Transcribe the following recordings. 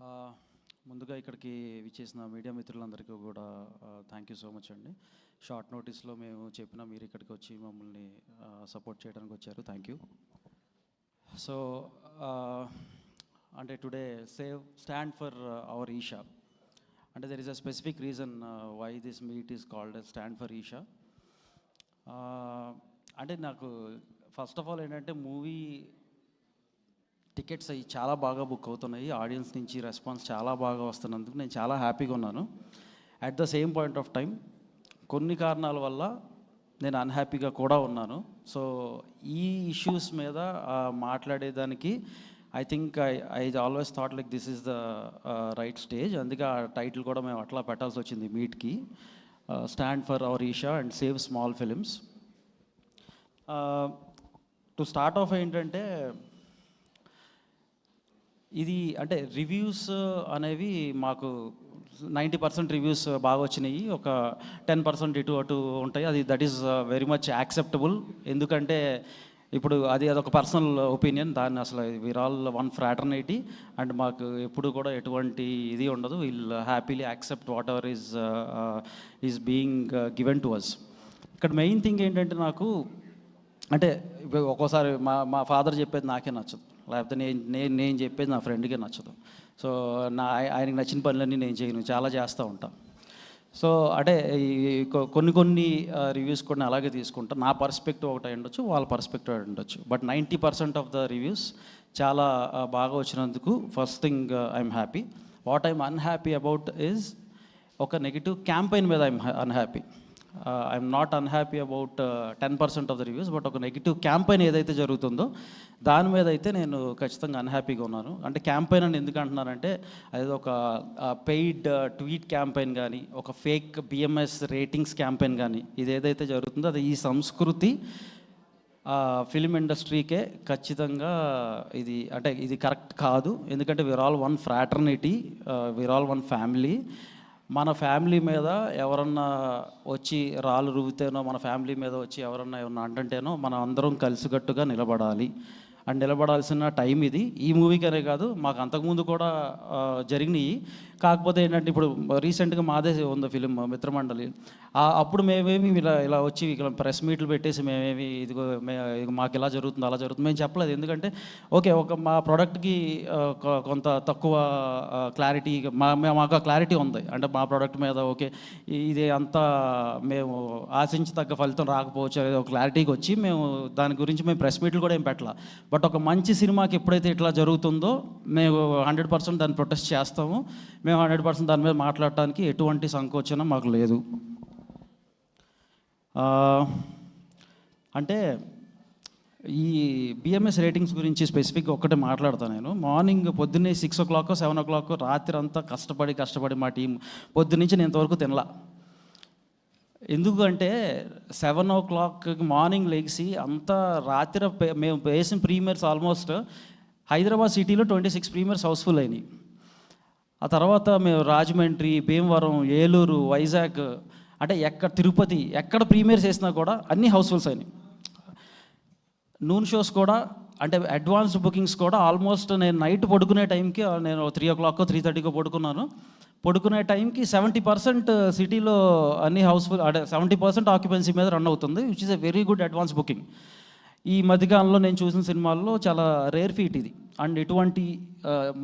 ఆ, ముందుగా ఇక్కడికి విచ్చేసిన మీడియా మిత్రులందరికీ కూడా థ్యాంక్ యూ సో మచ్ అండి. షార్ట్ నోటీస్లో మేము చెప్పిన మీరు ఇక్కడికి వచ్చి మమ్మల్ని సపోర్ట్ చేయడానికి వచ్చారు. Thank you. సో అంటే today stand for our Esha. అంటే there is a specific reason why this meet is called stand for Esha. అంటే నాకు ఫస్ట్ ఆఫ్ ఆల్ ఏంటంటే మూవీ టికెట్స్ అవి చాలా బాగా బుక్ అవుతున్నాయి. ఆడియన్స్ నుంచి రెస్పాన్స్ చాలా బాగా వస్తున్నందుకు నేను చాలా హ్యాపీగా ఉన్నాను. At the same point of time కొన్ని కారణాల వల్ల నేను అన్హ్యాపీగా కూడా ఉన్నాను. సో ఈ ఇష్యూస్ మీద మాట్లాడేదానికి I think I always thought like this is the right stage. అందుకే ఆ టైటిల్ కూడా మేము అట్లా పెట్టాల్సి వచ్చింది మీట్కి, stand for our Esha and save small films. To start off ఏంటంటే ఇది అంటే రివ్యూస్ అనేవి మాకు 90% రివ్యూస్ బాగా వచ్చినాయి, ఒక 10% ఇటు అటు ఉంటాయి. అది that is very much acceptable. ఎందుకంటే ఇప్పుడు అదొక పర్సనల్ ఒపీనియన్. దాన్ని అసలు we are all one fraternity and మాకు ఎప్పుడు కూడా ఎటువంటి ఇది ఉండదు. Will happily accept whatever is being given to us. ఇక్కడ మెయిన్ థింగ్ ఏంటంటే నాకు అంటే ఇప్పుడు ఒక్కోసారి మా ఫాదర్ చెప్పేది నాకే నచ్చదు, లేకపోతే నేను చెప్పేది నా ఫ్రెండ్కే నచ్చదు. సో ఆయనకి నచ్చిన పనులన్నీ నేను చేయను, చాలా చేస్తూ ఉంటాను. సో అంటే కొన్ని రివ్యూస్ కూడా అలాగే తీసుకుంటాను. నా పర్స్పెక్టివ్ ఒకటి అయి ఉండొచ్చు, వాళ్ళ పర్స్పెక్టివ్ అయి ఉండొచ్చు. బట్ 90% ఆఫ్ ద రివ్యూస్ చాలా బాగా వచ్చినందుకు first thing I'm happy. What I'm unhappy about is ఒక నెగిటివ్ క్యాంపెయిన్ మీద I'm unhappy. I'm not unhappy about 10% of the reviews, but ఒక నెగిటివ్ క్యాంపెయిన్ ఏదైతే జరుగుతుందో దాని మీద అయితే నేను ఖచ్చితంగా అన్హ్యాపీగా ఉన్నాను. అంటే క్యాంపెయిన్ అని ఎందుకు అంటున్నానంటే అది ఒక పెయిడ్ ట్వీట్ క్యాంపెయిన్ కానీ, ఒక ఫేక్ బిఎంఎస్ రేటింగ్స్ క్యాంపెయిన్ కానీ, ఇది ఏదైతే జరుగుతుందో అది ఈ సంస్కృతి ఫిలిం ఇండస్ట్రీకే ఖచ్చితంగా ఇది కరెక్ట్ కాదు. ఎందుకంటే we are all one fraternity, we are all one family. మన ఫ్యామిలీ మీద ఎవరన్నా వచ్చి రాళ్ళు రువ్వుతేనో, మన ఫ్యామిలీ మీద వచ్చి ఎవరన్నా ఏమన్నా అంటేనో మనం అందరం కలిసికట్టుగా నిలబడాలి. అండ్ నిలబడాల్సిన టైం ఇది. ఈ మూవీకనే కాదు, మాకు అంతకుముందు కూడా జరిగినాయి. కాకపోతే ఏంటంటే ఇప్పుడు రీసెంట్గా మాదే ఉంది ఫిలిం మిత్రమండలి. అప్పుడు మేమేమి ఇలా వచ్చి ఇక్కడ ప్రెస్ మీట్లు పెట్టేసి మేమేమి ఇదిగో మాకు ఇలా జరుగుతుంది అలా జరుగుతుంది మేము చెప్పలేదు. ఎందుకంటే ఒక మా ప్రోడక్ట్కి కొంత తక్కువ క్లారిటీ, మాకు క్లారిటీ ఉంది. అంటే మా ప్రోడక్ట్ మీద ఇది అంతా మేము ఆశించి తగ్గ ఫలితం రాకపోవచ్చు అనేది ఒక క్లారిటీకి వచ్చి మేము దాని గురించి మేము ప్రెస్ మీట్లు కూడా ఏం పెట్టాల. బట్ ఒక మంచి సినిమాకి ఎప్పుడైతే ఇట్లా జరుగుతుందో మేము 100% దాన్ని ప్రొటెస్ట్ చేస్తాము. మేము 100% దాని మీద మాట్లాడటానికి ఎటువంటి సంకోచనం మాకు లేదు. అంటే ఈ బిఎంఎస్ రేటింగ్స్ గురించి స్పెసిఫిక్గా ఒక్కటే మాట్లాడతాను నేను. మార్నింగ్ పొద్దున్నే 6 o'clock 7 o'clock రాత్రి అంతా కష్టపడి మా టీం పొద్దున్నుంచి నేను ఇంతవరకు తినలా. ఎందుకంటే 7 o'clock మార్నింగ్ లేచి అంతా రాత్రి మేము వేసిన ప్రీమియర్స్ ఆల్మోస్ట్ హైదరాబాద్ సిటీలో 26 ప్రీమియర్స్ హౌస్ఫుల్ అయినాయి. ఆ తర్వాత మేము రాజమండ్రి, భీమవరం, ఏలూరు, వైజాగ్, అంటే తిరుపతి ఎక్కడ ప్రీమియర్స్ వేసినా కూడా అన్నీ హౌస్ఫుల్స్ అయినాయి. నూన్ షోస్ కూడా అంటే అడ్వాన్స్ బుకింగ్స్ కూడా ఆల్మోస్ట్ నేను నైట్ పడుకునే టైంకి నేను 3 o'clock 3:30 పడుకున్నాను. పడుకునే టైంకి 70% సిటీలో అన్ని హౌస్ఫుల్, అంటే 70% ఆక్యుపెన్సీ మీద రన్ అవుతుంది, which is a very good advance booking. ఈ మధ్యకాలంలో నేను చూసిన సినిమాల్లో చాలా రేర్ ఫీట్ ఇది. అండ్ ఇటువంటి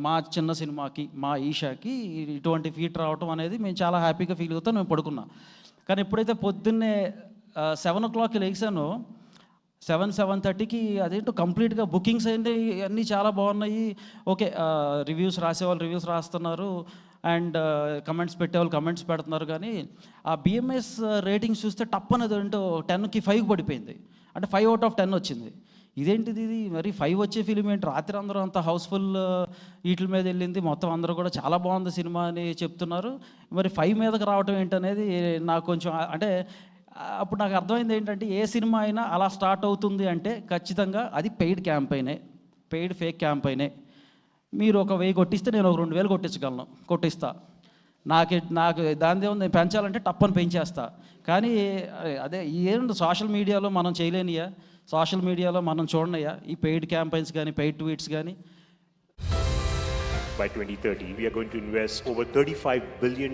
మా చిన్న సినిమాకి, మా ఈషాకి ఇటువంటి ఫీట్ రావటం అనేది మేము చాలా హ్యాపీగా ఫీల్ అవుతాం. మేము పడుకున్నాం. కానీ ఎప్పుడైతే పొద్దున్నే 7 o'clock లేచానో 7:30కి అదేంటో కంప్లీట్గా బుకింగ్స్ అయింది, అన్నీ చాలా బాగున్నాయి. రివ్యూస్ రాసేవాళ్ళు రివ్యూస్ రాస్తున్నారు అండ్ కమెంట్స్ పెట్టేవాళ్ళు కమెంట్స్ పెడుతున్నారు. కానీ ఆ బిఎంఎస్ రేటింగ్స్ చూస్తే టప్ అనేది ఏంటో 10కి 5 పడిపోయింది. అంటే 5 out of 10 వచ్చింది. ఇదేంటిది ఇది, మరి 5 వచ్చే ఫిలిం ఏంటి? రాత్రి అందరూ అంతా హౌస్ఫుల్ వీటి మీద వెళ్ళింది, మొత్తం అందరూ కూడా చాలా బాగుంది సినిమా అని చెప్తున్నారు. మరి 5 మీదకి రావటం ఏంటనేది నాకు కొంచెం అంటే అప్పుడు నాకు అర్థమైంది ఏంటంటే ఏ సినిమా అయినా అలా స్టార్ట్ అవుతుంది అంటే ఖచ్చితంగా అది పెయిడ్ క్యాంపెయినే, పెయిడ్ ఫేక్ క్యాంపెయినే. మీరు 1,000 కొట్టిస్తే నేను 2,000 కొట్టిస్తా. నాకు దాని ఏముంది, పెంచాలంటే టప్పని పెంచేస్తా. కానీ అదే ఏంటి సోషల్ మీడియాలో మనం చేయలేనియా, సోషల్ మీడియాలో మనం చూడనయ్యా ఈ పెయిడ్ క్యాంపెయిన్స్ కానీ, పెయిడ్ ట్వీట్స్ కానీ. by 2030. We are going to invest over $35 billion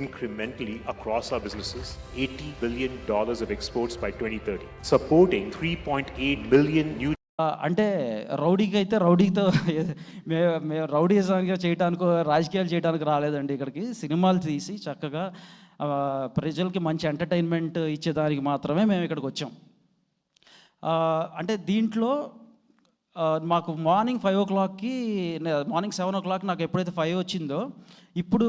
incrementally across our businesses, $80 billion of exports by 2030, supporting 3.8 million new. అంటే రౌడీకి అయితే రౌడీతో మేము రౌడీజంగా చేయడానికో రాజకీయాలు చేయడానికి రాలేదండి ఇక్కడికి. సినిమాలు తీసి చక్కగా ప్రజలకి మంచి ఎంటర్టైన్మెంట్ ఇచ్చేదానికి మాత్రమే మేము ఇక్కడికి వచ్చాం. అంటే దీంట్లో మాకు మార్నింగ్ 5 o'clockకి మార్నింగ్ 7 o'clock నాకు ఎప్పుడైతే 5 వచ్చిందో ఇప్పుడు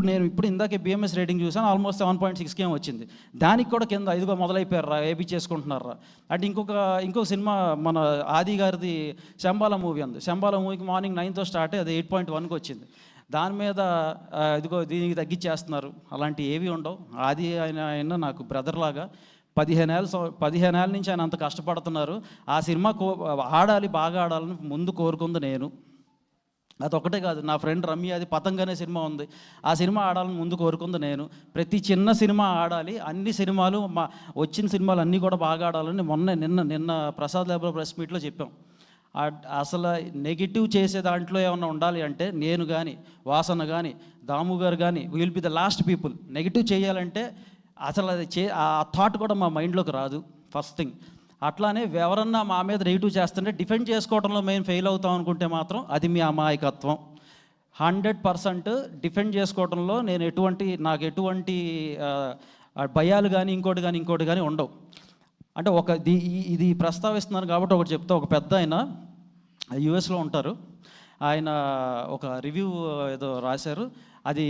నేను ఇందాకే బిఎంఎస్ రేటింగ్ చూసాను, ఆల్మోస్ట్ 7.6 వచ్చింది. దానికి కూడా కింద 5 మొదలైపోయారా, ఏబీ చేసుకుంటున్నారా. అంటే ఇంకొక సినిమా మన ఆది గారిది శంబాల మూవీ ఉంది. శంబాల మూవీకి మార్నింగ్ 9తో స్టార్ట్ అయ్యి అది 8.1కి వచ్చింది. దాని మీద ఇదిగో దీనికి తగ్గించేస్తున్నారు. అలాంటి ఏవి ఉండవు. ఆది ఆయన నాకు బ్రదర్ లాగా 15 ఏళ్ళ నుంచి ఆయన అంత కష్టపడుతున్నారు. ఆ సినిమా ఆడాలి, బాగా ఆడాలని ముందు కోరుకుంది నేను. అదొకటే కాదు, నా ఫ్రెండ్ రమ్య అది పతంగ్ అనే సినిమా ఉంది, ఆ సినిమా ఆడాలని ముందు కోరుకుంది నేను. ప్రతి చిన్న సినిమా ఆడాలి, అన్ని సినిమాలు వచ్చిన సినిమాలు అన్నీ కూడా బాగా ఆడాలని నిన్న ప్రసాద్ ల్యాబ్లో ప్రెస్ మీట్లో చెప్పాం. అసలు నెగిటివ్ చేసే దాంట్లో ఏమన్నా ఉండాలి అంటే నేను కానీ, వాసన కానీ, దాము గారు కానీ, will be the last people. Negative చేయాలంటే అసలు అది ఆ థాట్ కూడా మా మైండ్లోకి రాదు ఫస్ట్ థింగ్. అట్లానే ఎవరన్నా మా మీద నెగిటివ్ చేస్తుంటే డిఫెండ్ చేసుకోవడంలో మేము ఫెయిల్ అవుతాం అనుకుంటే మాత్రం అది మీ అమాయకత్వం. 100% డిఫెండ్ చేసుకోవడంలో నాకు ఎటువంటి భయాలు కానీ ఇంకోటి కానీ ఉండవు. అంటే ఇది ప్రస్తావిస్తున్నాను కాబట్టి ఒకటి చెప్తా. ఒక పెద్ద ఆయన యుఎస్లో ఉంటారు, ఆయన ఒక రివ్యూ ఏదో రాశారు. అది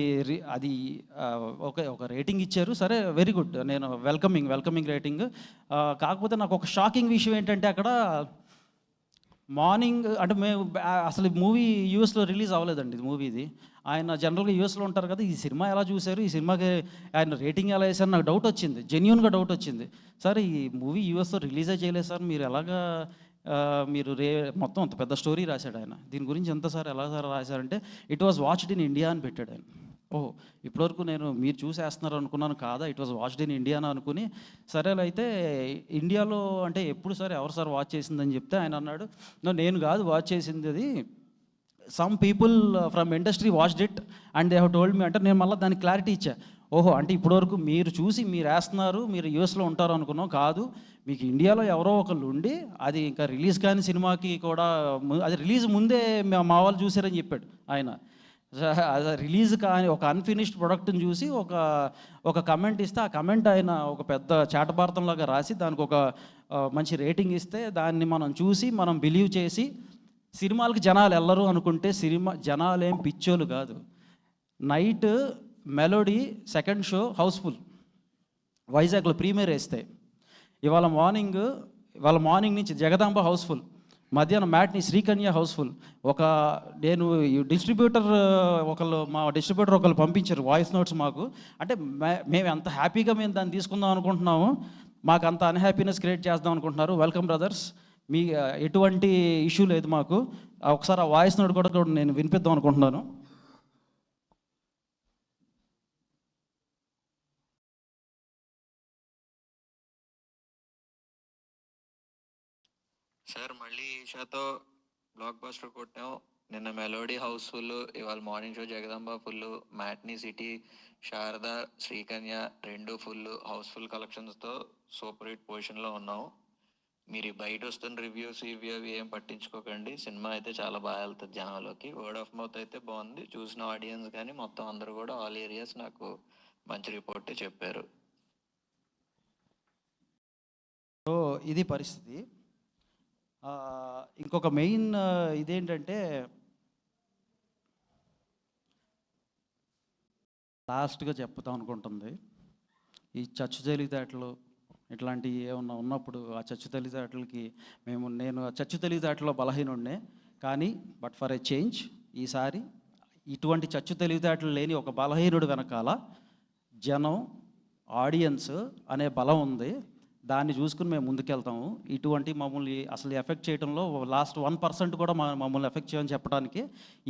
ఒక రేటింగ్ ఇచ్చారు. సరే, వెరీ గుడ్, నేను వెల్కమింగ్ రేటింగ్. కాకపోతే నాకు ఒక షాకింగ్ విషయం ఏంటంటే అక్కడ మార్నింగ్ అంటే మేము అసలు మూవీ యూఎస్లో రిలీజ్ అవ్వలేదండి. ఇది మూవీ ఇది ఆయన జనరల్గా యూఎస్లో ఉంటారు కదా. ఈ సినిమా ఎలా చూశారు, ఈ సినిమాకి ఆయన రేటింగ్ ఎలా వేశారు, నాకు డౌట్ వచ్చింది, జెన్యూన్గా డౌట్ వచ్చింది. సార్ ఈ మూవీ యూఎస్లో రిలీజే చేయలేదు సార్, మీరు ఎలాగా మీరు మొత్తం అంత పెద్ద స్టోరీ రాశాడు ఆయన, దీని గురించి ఎంత సార్ ఎలా సార్ రాశారంటే it was watched in India అని పెట్టాడు ఆయన. ఓహో, ఇప్పటివరకు నేను మీరు చూసేస్తున్నారు అనుకున్నాను, కాదా it was watched in India అని అనుకుని, సరేలే అయితే ఇండియాలో అంటే ఎప్పుడు సార్ ఎవరు సార్ వాచ్ చేసిందని చెప్తే ఆయన అన్నాడు, నేను కాదు వాచ్ చేసింది, అది some people from industry watched it and they have told me. అంటే నేను మళ్ళీ దానికి క్లారిటీ ఇచ్చా. ఓహో, అంటే ఇప్పటివరకు మీరు చూసి మీరు వేస్తున్నారు, మీరు యూఎస్లో ఉంటారు అనుకున్నాం, కాదు మీకు ఇండియాలో ఎవరో ఒకళ్ళు ఉండి అది ఇంకా రిలీజ్ కాని సినిమాకి కూడా అది రిలీజ్ ముందే మా వాళ్ళు చూసారని చెప్పాడు ఆయన. రిలీజ్ కాని ఒక అన్ఫినిష్డ్ ప్రొడక్ట్ని చూసి ఒక కమెంట్ ఇస్తే ఆ కమెంట్ ఆయన ఒక పెద్ద చాటభారతంలాగా రాసి దానికి ఒక మంచి రేటింగ్ ఇస్తే దాన్ని మనం చూసి మనం బిలీవ్ చేసి సినిమాలకి జనాలు వెళ్ళరు అనుకుంటే జనాలు ఏం పిచ్చోలు కాదు. Night melody second show housefull వైజాగ్లో ప్రీమియర్ వేస్తే, ఇవాళ మార్నింగ్ నుంచి జగదాంబ హౌస్ఫుల్, మధ్యాహ్నం మ్యాట్ని శ్రీకన్య హౌస్ఫుల్. నేను మా డిస్ట్రిబ్యూటర్ ఒకళ్ళు పంపించారు వాయిస్ నోట్స్ మాకు. అంటే మేము ఎంత హ్యాపీగా మేము దాన్ని తీసుకుందాం అనుకుంటున్నాము, మాకు అంత అన్హ్యాపీనెస్ క్రియేట్ చేద్దాం అనుకుంటున్నారు. వెల్కమ్ బ్రదర్స్, మీ ఎటువంటి ఇష్యూ లేదు మాకు. ఒకసారి ఆ వాయిస్ నోట్ కూడా నేను వినిపిద్దాం అనుకుంటున్నాను. సార్ మళ్ళీ ఈషాతో బ్లాక్ బస్టర్ కొట్టాం. నిన్న మెలోడీ హౌస్ఫుల్, ఇవాళ morning show Jagadamba full, matinee city, Sharada, Srikanya 2 full house full కలెక్షన్స్తో సూపర్ హిట్ పొజిషన్లో ఉన్నాం. మీరు బయట వస్తున్న రివ్యూస్ ఇవి ఏం పట్టించుకోకండి, సినిమా అయితే చాలా బాగా వెళ్తుంది జనాల్లోకి. వర్డ్ ఆఫ్ మౌత్ అయితే బాగుంది, చూసిన ఆడియన్స్ కానీ మొత్తం అందరూ కూడా ఆల్ ఏరియాస్ నాకు మంచి రిపోర్టే చెప్పారు. సో ఇది పరిస్థితి. ఇంకొక మెయిన్ ఇదేంటంటే లాస్ట్గా చెప్తాం అనుకుంటుంది, ఈ చచ్చు తెలివితేటలు ఇట్లాంటివి ఏమన్నా ఉన్నప్పుడు ఆ చచ్చు తెలివితేటలకి నేను ఆ చచ్చు తెలివితేటలో బలహీనుడినే, కానీ బట్ ఫర్ ఎ చేంజ్ ఈసారి ఇటువంటి చచ్చు తెలివితేటలు లేని ఒక బలహీనుడు వెనకాల జనం, ఆడియన్స్ అనే బలం ఉంది. దాన్ని చూసుకుని మేము ముందుకెళ్తాము. ఇటువంటి మమ్మల్ని అసలు ఎఫెక్ట్ చేయడంలో లాస్ట్ 1% కూడా మమ్మల్ని ఎఫెక్ట్ చేయమని చెప్పడానికి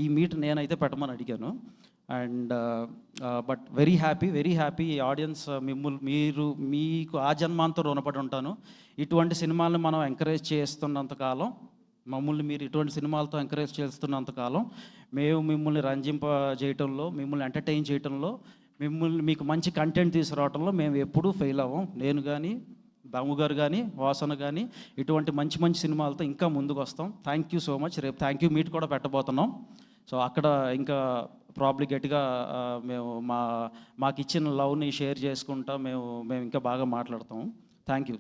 ఈ మీట్ నేనైతే పెట్టమని అడిగాను. And but very happy audience మీకు ఆ జన్మాంతో రుణపడి ఉంటాను. ఇటువంటి సినిమాలను మనం ఎంకరేజ్ చేస్తున్నంతకాలం మమ్మల్ని మీరు ఇటువంటి సినిమాలతో ఎంకరేజ్ చేస్తున్నంతకాలం మేము మిమ్మల్ని రంజింపజేయటంలో, మిమ్మల్ని ఎంటర్టైన్ చేయటంలో, మీకు మంచి కంటెంట్ తీసుకురావడంలో మేము ఎప్పుడూ ఫెయిల్ అవ్వం. నేను కానీ, దాము గారు కానీ, వాసన కానీ ఇటువంటి మంచి మంచి సినిమాలతో ఇంకా ముందుకు వస్తాం. Thank you so much. రేపు థ్యాంక్ యూ మీట్ కూడా పెట్టబోతున్నాం. సో అక్కడ ఇంకా ప్రాబ్లీ గట్టిగా మేము మాకు ఇచ్చిన లవ్ని షేర్ చేసుకుంటా మేము ఇంకా బాగా మాట్లాడతాము. Thank you.